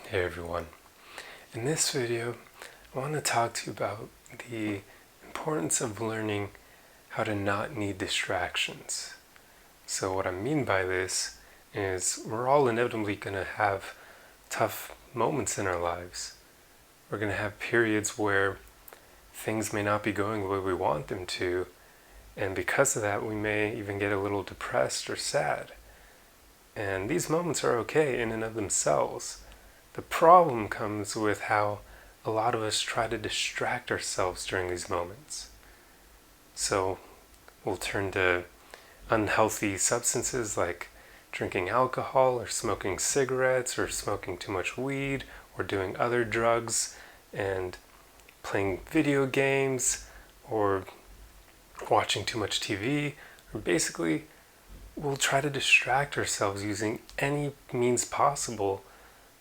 Hey everyone. In this video, I want to talk to you about the importance of learning how to not need distractions. So what I mean by this is we're all inevitably going to have tough moments in our lives. We're going to have periods where things may not be going the way we want them to, and because of that we may even get a little depressed or sad. And these moments are okay in and of themselves. The problem comes with how a lot of us try to distract ourselves during these moments. So we'll turn to unhealthy substances like drinking alcohol or smoking cigarettes or smoking too much weed or doing other drugs and playing video games or watching too much TV, or basically we'll try to distract ourselves using any means possible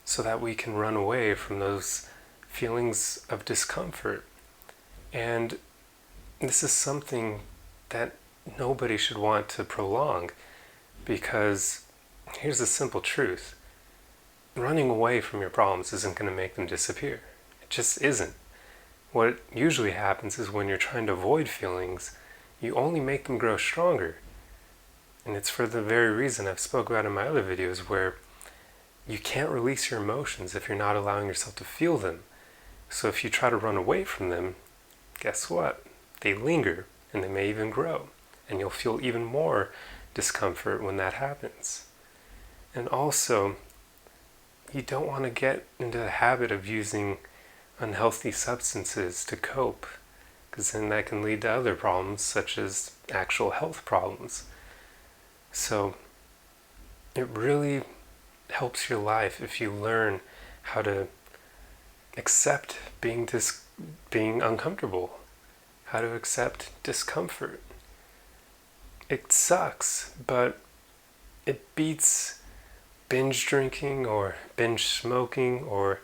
so that we can run away from those feelings of discomfort. And this is something that nobody should want to prolong, because here's the simple truth. Running away from your problems isn't going to make them disappear. It just isn't. What usually happens is when you're trying to avoid feelings, you only make them grow stronger. And it's for the very reason I've spoke about in my other videos, where you can't release your emotions if you're not allowing yourself to feel them. So if you try to run away from them, guess what? They linger and they may even grow. And you'll feel even more discomfort when that happens. And also, you don't want to get into the habit of using unhealthy substances to cope, because then that can lead to other problems such as actual health problems. So it really helps your life if you learn how to accept being uncomfortable, how to accept discomfort. It sucks, but it beats binge drinking or binge smoking or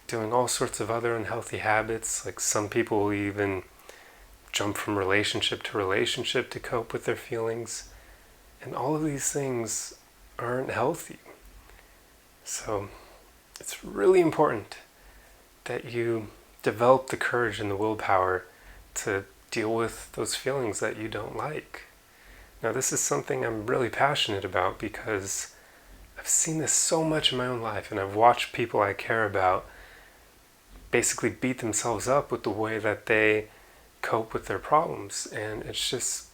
doing all sorts of other unhealthy habits. Like some people will even jump from relationship to relationship to cope with their feelings. And all of these things aren't healthy. So it's really important that you develop the courage and the willpower to deal with those feelings that you don't like. Now, this is something I'm really passionate about because I've seen this so much in my own life, and I've watched people I care about basically beat themselves up with the way that they cope with their problems, and it's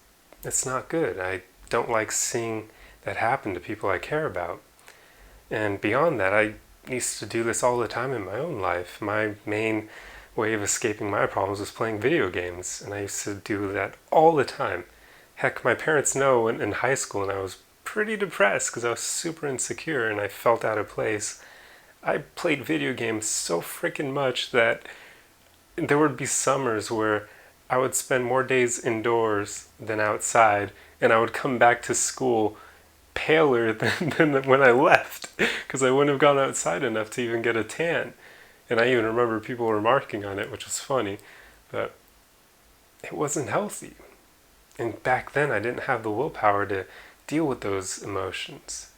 not good. I don't like seeing that happen to people I care about. And beyond that, I used to do this all the time in my own life. My main way of escaping my problems was playing video games, and I used to do that all the time. Heck, my parents know in high school, and I was pretty depressed because I was super insecure and I felt out of place. I played video games so freaking much that there would be summers where I would spend more days indoors than outside, and I would come back to school paler than when I left, because I wouldn't have gone outside enough to even get a tan. And I even remember people remarking on it, which was funny, but it wasn't healthy. And back then I didn't have the willpower to deal with those emotions.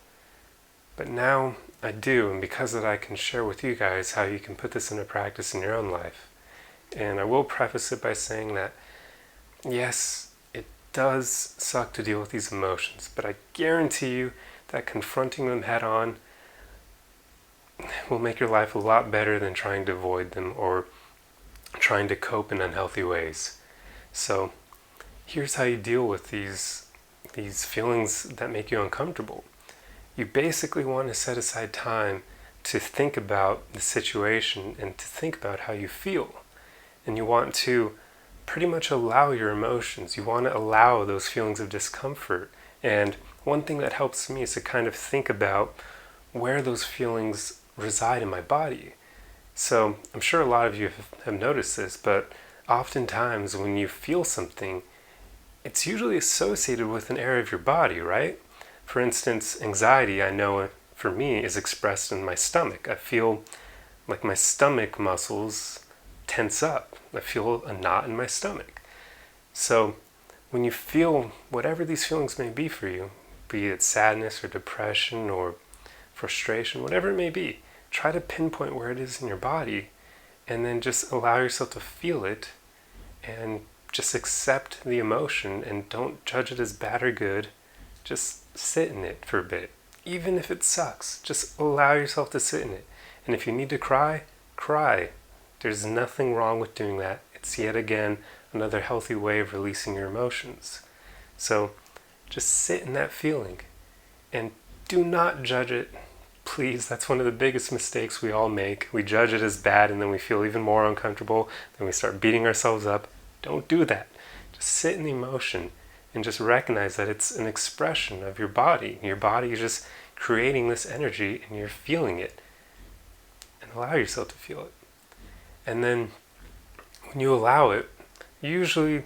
But now I do, and because of that I can share with you guys how you can put this into practice in your own life. And I will preface it by saying that, yes, it does suck to deal with these emotions, but I guarantee you that confronting them head on will make your life a lot better than trying to avoid them or trying to cope in unhealthy ways. So here's how you deal with these feelings that make you uncomfortable. You basically want to set aside time to think about the situation and to think about how you feel. And you want to pretty much allow your emotions. You want to allow those feelings of discomfort. And one thing that helps me is to kind of think about where those feelings reside in my body. So I'm sure a lot of you have noticed this, but oftentimes when you feel something, it's usually associated with an area of your body, right? For instance, anxiety, I know for me, is expressed in my stomach. I feel like my stomach muscles tense up. I feel a knot in my stomach. So when you feel whatever these feelings may be for you, be it sadness or depression or frustration, whatever it may be, try to pinpoint where it is in your body, and then just allow yourself to feel it, and just accept the emotion and don't judge it as bad or good. Just sit in it for a bit. Even if it sucks, just allow yourself to sit in it. And if you need to cry, cry. There's nothing wrong with doing that. It's yet again another healthy way of releasing your emotions. So just sit in that feeling and do not judge it. Please, that's one of the biggest mistakes we all make. We judge it as bad and then we feel even more uncomfortable. Then we start beating ourselves up. Don't do that. Just sit in the emotion and just recognize that it's an expression of your body. Your body is just creating this energy and you're feeling it. And allow yourself to feel it. And then when you allow it, usually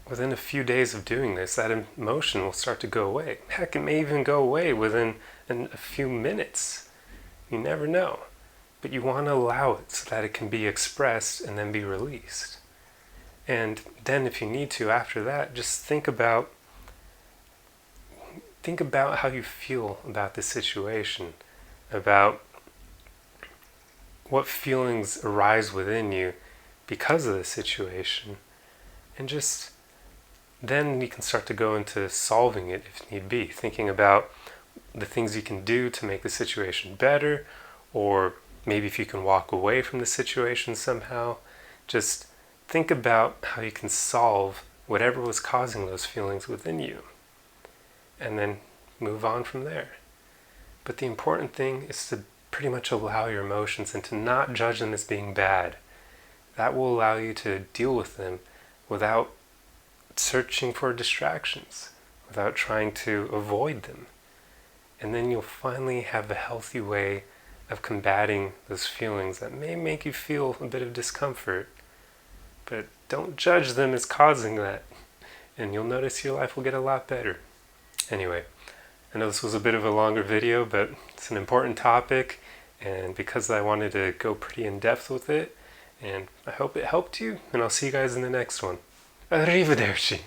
within a few days of doing this, that emotion will start to go away. Heck, it may even go away within a few minutes. You never know. But you want to allow it so that it can be expressed and then be released. And then if you need to, after that, just think about how you feel about the situation, about what feelings arise within you because of the situation, and just then you can start to go into solving it if need be, thinking about the things you can do to make the situation better, or maybe if you can walk away from the situation somehow. Just think about how you can solve whatever was causing those feelings within you, and then move on from there. But the important thing is to pretty much allow your emotions and to not judge them as being bad. That will allow you to deal with them without searching for distractions, without trying to avoid them. And then you'll finally have a healthy way of combating those feelings that may make you feel a bit of discomfort. But don't judge them as causing that, and you'll notice your life will get a lot better. Anyway, I know this was a bit of a longer video, but it's an important topic, and because I wanted to go pretty in depth with it, and I hope it helped you, and I'll see you guys in the next one. Arrivederci!